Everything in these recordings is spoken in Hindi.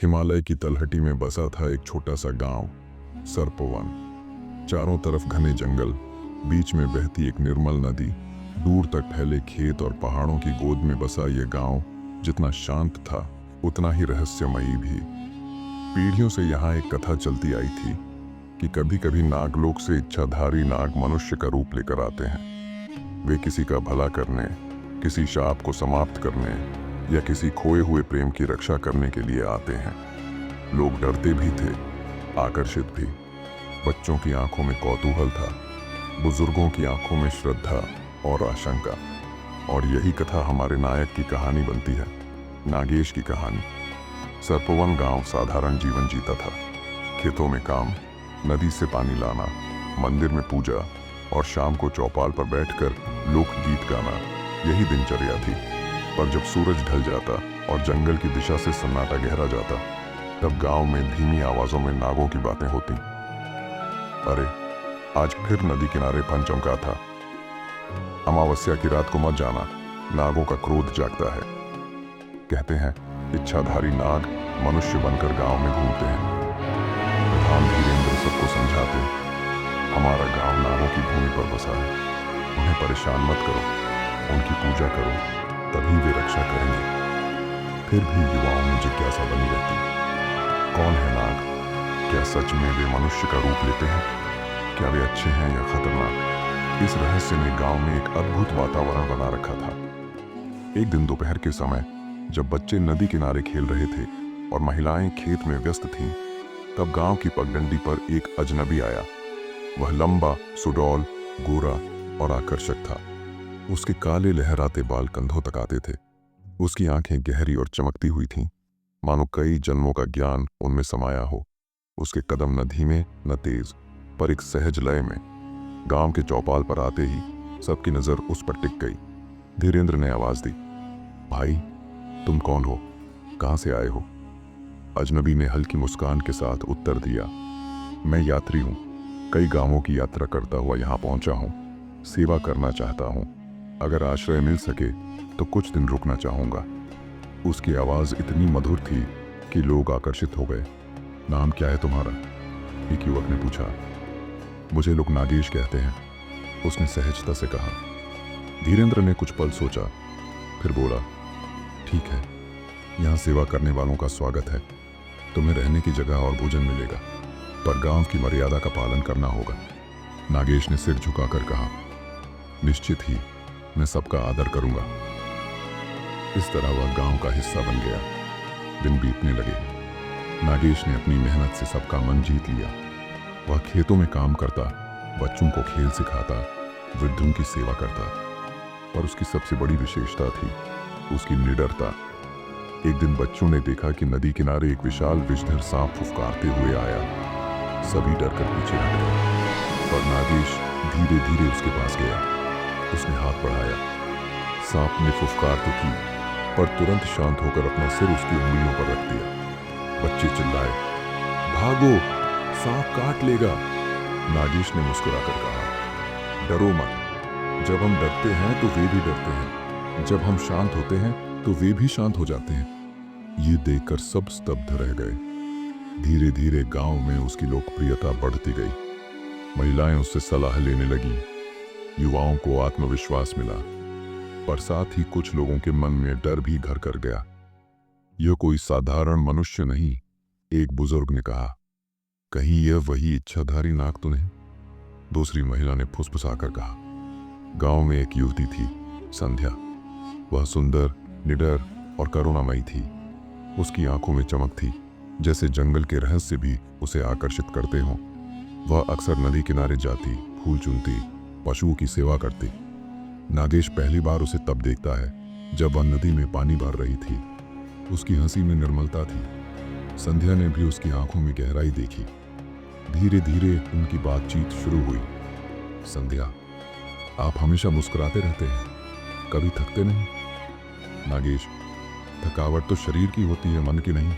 हिमालय की तलहटी में बसा था एक छोटा सा गांव, सर्पवन। चारों तरफ घने जंगल, बीच में बहती एक निर्मल नदी, दूर तक फैले खेत और पहाड़ों की गोद में बसा ये गांव जितना शांत था उतना ही रहस्यमयी भी। पीढ़ियों से यहाँ एक कथा चलती आई थी कि कभी कभी नागलोक से इच्छाधारी नाग मनुष्य का रूप लेकर आते हैं। वे किसी का भला करने, किसी शाप को समाप्त करने या किसी खोए हुए प्रेम की रक्षा करने के लिए आते हैं। लोग डरते भी थे, आकर्षित भी। बच्चों की आंखों में कौतूहल था, बुजुर्गों की आंखों में श्रद्धा और आशंका। और यही कथा हमारे नायक की कहानी बनती है, नागेश की कहानी। सर्पवन गांव साधारण जीवन जीता था। खेतों में काम, नदी से पानी लाना, मंदिर में पूजा और शाम को चौपाल पर बैठकर लोकगीत गाना, यही दिनचर्या थी। पर जब सूरज ढल जाता और जंगल की दिशा से सन्नाटा गहरा जाता, तब गांव में धीमी आवाजों में नागों की बातें होती। अरे, आज फिर नदी किनारे फन चमका था। अमावस्या की रात को मत जाना, नागों का क्रोध जागता है। कहते हैं इच्छाधारी नाग मनुष्य बनकर गांव में घूमते हैं। प्रधान धीरेन्द्र सबको समझाते, हमारा गांव नागों की भूमि पर बसा है, उन्हें परेशान मत करो, उनकी पूजा करो, तभी वे रक्षा करेंगे। फिर भी युवाओं में जिज्ञासा बनी रहती, कौन है नाग? क्या सच में वे मनुष्य का रूप लेते हैं? क्या वे अच्छे हैं या खतरनाक? इस रहस्य ने गांव में एक अद्भुत वातावरण बना रखा था। एक दिन दोपहर के समय जब बच्चे नदी किनारे खेल रहे थे और महिलाएं खेत में व्यस्त थीं, तब गांव की पगडंडी पर एक अजनबी आया। वह लंबा, सुडौल, गोरा और आकर्षक था। उसके काले लहराते बाल कंधों तक आते थे। उसकी आंखें गहरी और चमकती हुई थीं, मानो कई जन्मों का ज्ञान उनमें समाया हो। उसके कदम न धीमे न तेज, पर एक सहज लय में। गांव के चौपाल पर आते ही सबकी नजर उस पर टिक गई। धीरेन्द्र ने आवाज दी, भाई, तुम कौन हो? कहां से आए हो? अजनबी ने हल्की मुस्कान के साथ उत्तर दिया, मैं यात्री हूं, कई गांवों की यात्रा करता हुआ यहां पहुंचा हूं। सेवा करना चाहता हूं। अगर आश्रय मिल सके तो कुछ दिन रुकना चाहूंगा। उसकी आवाज इतनी मधुर थी कि लोग आकर्षित हो गए। नाम क्या है तुम्हारा? एक युवक ने पूछा। मुझे लोग नागेश कहते हैं, उसने सहजता से कहा। धीरेन्द्र ने कुछ पल सोचा, फिर बोला, ठीक है, यहाँ सेवा करने वालों का स्वागत है। तुम्हें रहने की जगह और भोजन मिलेगा, पर गांव की मर्यादा का पालन करना होगा। नागेश ने सिर झुकाकर कहा, निश्चित ही, मैं सबका आदर करूंगा। इस तरह वह गांव का हिस्सा बन गया। दिन बीतने लगे। नागेश ने अपनी मेहनत से सबका मन जीत लिया। वह खेतों में काम करता, बच्चों को खेल सिखाता, वृद्धों की सेवा करता। पर उसकी सबसे बड़ी विशेषता थी उसकी निडरता। एक दिन बच्चों ने देखा कि नदी किनारे एक विशाल विषधर सांप फुफकारते हुए आया। सभी डरकर पीछे हट गए, पर नागेश धीरे धीरे उसके पास गया। उसने हाथ बढ़ाया। सांप ने फुफकार तो की, पर तुरंत शांत होकर अपना सिर उसकी उंगलियों पर रख दिया। बच्चे चिल्लाए, भागो, सांप काट लेगा। नागेश ने मुस्कुराकर कहा, डरो मत। जब हम डरते हैं तो वे भी डरते हैं, जब हम शांत होते हैं तो वे भी शांत हो जाते हैं। ये देखकर सब स्तब्ध रह गए। धीरे धीरे गांव में उसकी लोकप्रियता बढ़ती गई। महिलाएं उससे सलाह लेने लगीं। युवाओं को आत्मविश्वास मिला, पर साथ ही कुछ लोगों के मन में डर भी घर कर गया। यह कोई साधारण मनुष्य नहीं, एक बुजुर्ग ने कहा। कहीं यह वही इच्छाधारी नाग तो नहीं? दूसरी महिला ने फुसफुसाकर कहा। गांव में एक युवती थी, संध्या। वह सुंदर, निडर और करुणामयी थी। उसकी आंखों में चमक थी, जैसे जंगल के रहस्य भी उसे आकर्षित करते हों। वह अक्सर नदी किनारे जाती, फूल चुनती, पशुओं की सेवा करती। नागेश पहली बार उसे तब देखता है जब वह नदी में पानी भर रही थी। उसकी हंसी में निर्मलता थी। संध्या ने भी उसकी आंखों में गहराई देखी। धीरे धीरे उनकी बातचीत शुरू हुई। संध्या, आप हमेशा मुस्कुराते रहते हैं, कभी थकते नहीं? नागेश, थकावट तो शरीर की होती है, मन की नहीं।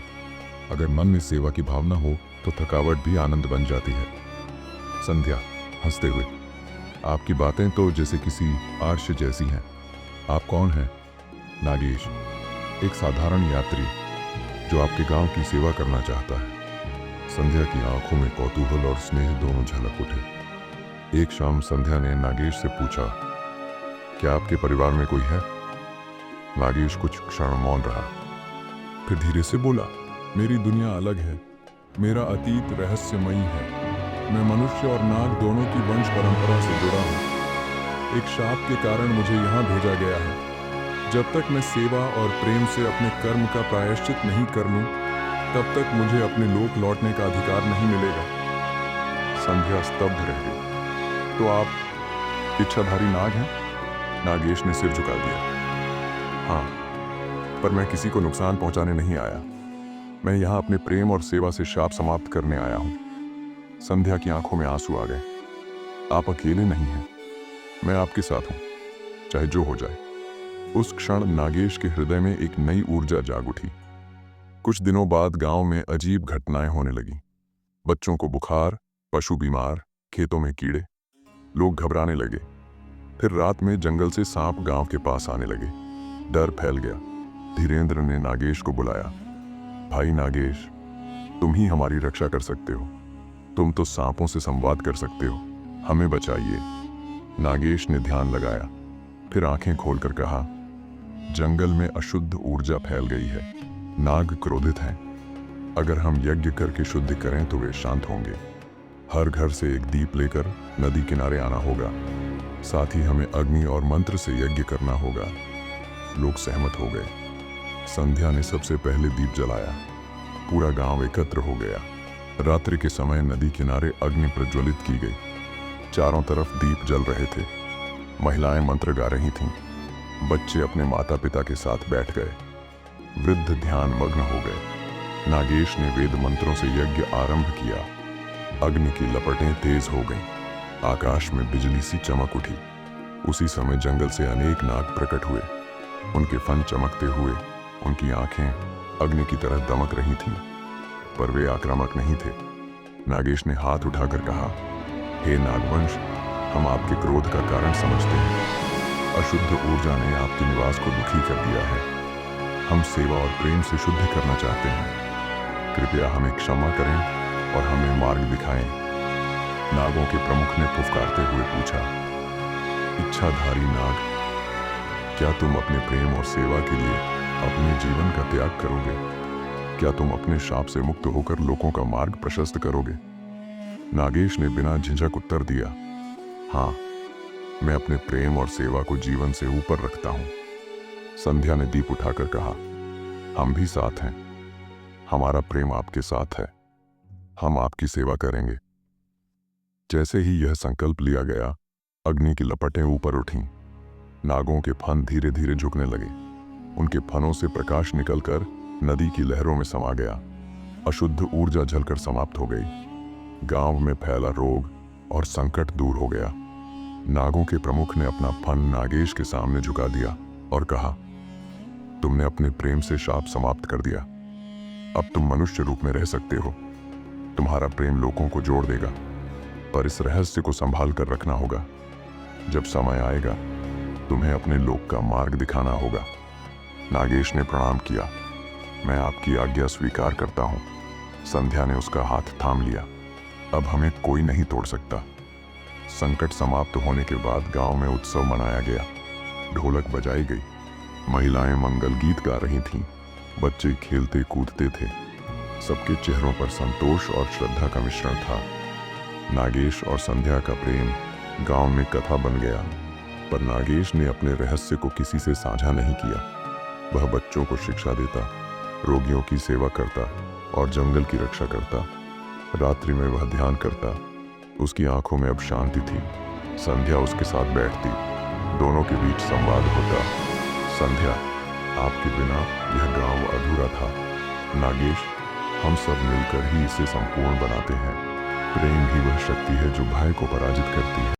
अगर मन में सेवा की भावना हो तो थकावट भी आनंद बन जाती है। संध्या हंसते हुए, आपकी बातें तो जैसे किसी आर्ष जैसी हैं। आप कौन हैं? नागेश, एक साधारण यात्री जो आपके गांव की सेवा करना चाहता है। संध्या की आंखों में कौतूहल और स्नेह दोनों झलक उठे। एक शाम संध्या ने नागेश से पूछा, क्या आपके परिवार में कोई है? नागेश कुछ क्षण मौन रहा, फिर धीरे से बोला, मेरी दुनिया अलग है। मेरा अतीत रहस्यमयी है। मैं मनुष्य और नाग दोनों की वंश परंपरा से जुड़ा हूँ। एक शाप के कारण मुझे यहाँ भेजा गया है। जब तक मैं सेवा और प्रेम से अपने कर्म का प्रायश्चित नहीं कर लूं, तब तक मुझे अपने लोक लौटने का अधिकार नहीं मिलेगा। संध्या स्तब्ध रह गई। तो आप इच्छाधारी नाग हैं? नागेश ने सिर झुका दिया। हाँ, पर मैं किसी को नुकसान पहुंचाने नहीं आया। मैं यहाँ अपने प्रेम और सेवा से शाप समाप्त करने आया हूँ। संध्या की आंखों में आंसू आ गए। आप अकेले नहीं हैं, मैं आपके साथ हूँ, चाहे जो हो जाए। उस क्षण नागेश के हृदय में एक नई ऊर्जा जाग उठी। कुछ दिनों बाद गांव में अजीब घटनाएं होने लगी। बच्चों को बुखार, पशु बीमार, खेतों में कीड़े। लोग घबराने लगे। फिर रात में जंगल से सांप गांव के पास आने लगे। डर फैल गया। धीरेंद्र ने नागेश को बुलाया। भाई नागेश, तुम ही हमारी रक्षा कर सकते हो। तुम तो सांपों से संवाद कर सकते हो, हमें बचाइए। नागेश ने ध्यान लगाया, फिर आंखें खोलकर कहा, जंगल में अशुद्ध ऊर्जा फैल गई है। नाग क्रोधित हैं। अगर हम यज्ञ करके शुद्ध करें तो वे शांत होंगे। हर घर से एक दीप लेकर नदी किनारे आना होगा। साथ ही हमें अग्नि और मंत्र से यज्ञ करना होगा। लोग सहमत हो गए। संध्या ने सबसे पहले दीप जलाया। पूरा गांव एकत्र हो गया। रात्रि के समय नदी किनारे अग्नि प्रज्वलित की गई। चारों तरफ दीप जल रहे थे। महिलाएं मंत्र गा रही थीं। बच्चे अपने माता पिता के साथ बैठ गए। वृद्ध ध्यान मग्न हो गए। नागेश ने वेद मंत्रों से यज्ञ आरंभ किया। अग्नि की लपटें तेज हो गईं। आकाश में बिजली सी चमक उठी। उसी समय जंगल से अनेक नाग प्रकट हुए। उनके फन चमकते हुए, उनकी आंखें अग्नि की तरह दमक रही थीं, पर वे आक्रामक नहीं थे। नागेश ने हाथ उठाकर कहा, हे नागवंश, हम आपके क्रोध का कारण समझते हैं। अशुद्ध ऊर्जा ने आपके निवास को दुखी कर दिया है। हम सेवा और प्रेम से शुद्ध करना चाहते हैं। कृपया हमें क्षमा करें और हमें मार्ग दिखाएं। नागों के प्रमुख ने फुफकारते हुए पूछा, इच्छाधारी नाग, क्या तुम अपने प्रेम और सेवा के लिए अपने जीवन का त्याग करोगे? क्या तुम अपने शाप से मुक्त होकर लोगों का मार्ग प्रशस्त करोगे? नागेश ने बिना झिझक उत्तर दिया, हाँ, मैं अपने प्रेम और सेवा को जीवन से ऊपर रखता हूं। संध्या ने दीप उठाकर कहा, हम भी साथ हैं। हमारा प्रेम आपके साथ है। हम आपकी सेवा करेंगे। जैसे ही यह संकल्प लिया गया, अग्नि की लपटें ऊपर उठीं। नागों के फन धीरे धीरे झुकने लगे। उनके फनों से प्रकाश निकलकर नदी की लहरों में समा गया। अशुद्ध ऊर्जा जलकर समाप्त हो गई। गांव में फैला रोग और संकट दूर हो गया। नागों के प्रमुख ने अपना फन नागेश के सामने झुका दिया और कहा, तुमने अपने प्रेम से शाप समाप्त कर दिया। अब तुम मनुष्य रूप में रह सकते हो। तुम्हारा प्रेम लोगों को जोड़ देगा, पर इस रहस्य को संभाल कर रखना होगा। जब समय आएगा, तुम्हें अपने लोक का मार्ग दिखाना होगा। नागेश ने प्रणाम किया। मैं आपकी आज्ञा स्वीकार करता हूँ। संध्या ने उसका हाथ थाम लिया। अब हमें कोई नहीं तोड़ सकता। संकट समाप्त होने के बाद गांव में उत्सव मनाया गया। ढोलक बजाई गई। महिलाएं मंगल गीत गा रही थीं। बच्चे खेलते कूदते थे। सबके चेहरों पर संतोष और श्रद्धा का मिश्रण था। नागेश और संध्या का प्रेम गांव में कथा बन गया, पर नागेश ने अपने रहस्य को किसी से साझा नहीं किया। वह बच्चों को शिक्षा देता, रोगियों की सेवा करता और जंगल की रक्षा करता। रात्रि में वह ध्यान करता। उसकी आंखों में अब शांति थी। संध्या उसके साथ बैठती। दोनों के बीच संवाद होता। संध्या, आपके बिना यह गांव अधूरा था। नागेश, हम सब मिलकर ही इसे संपूर्ण बनाते हैं। प्रेम ही वह शक्ति है जो भय को पराजित करती है।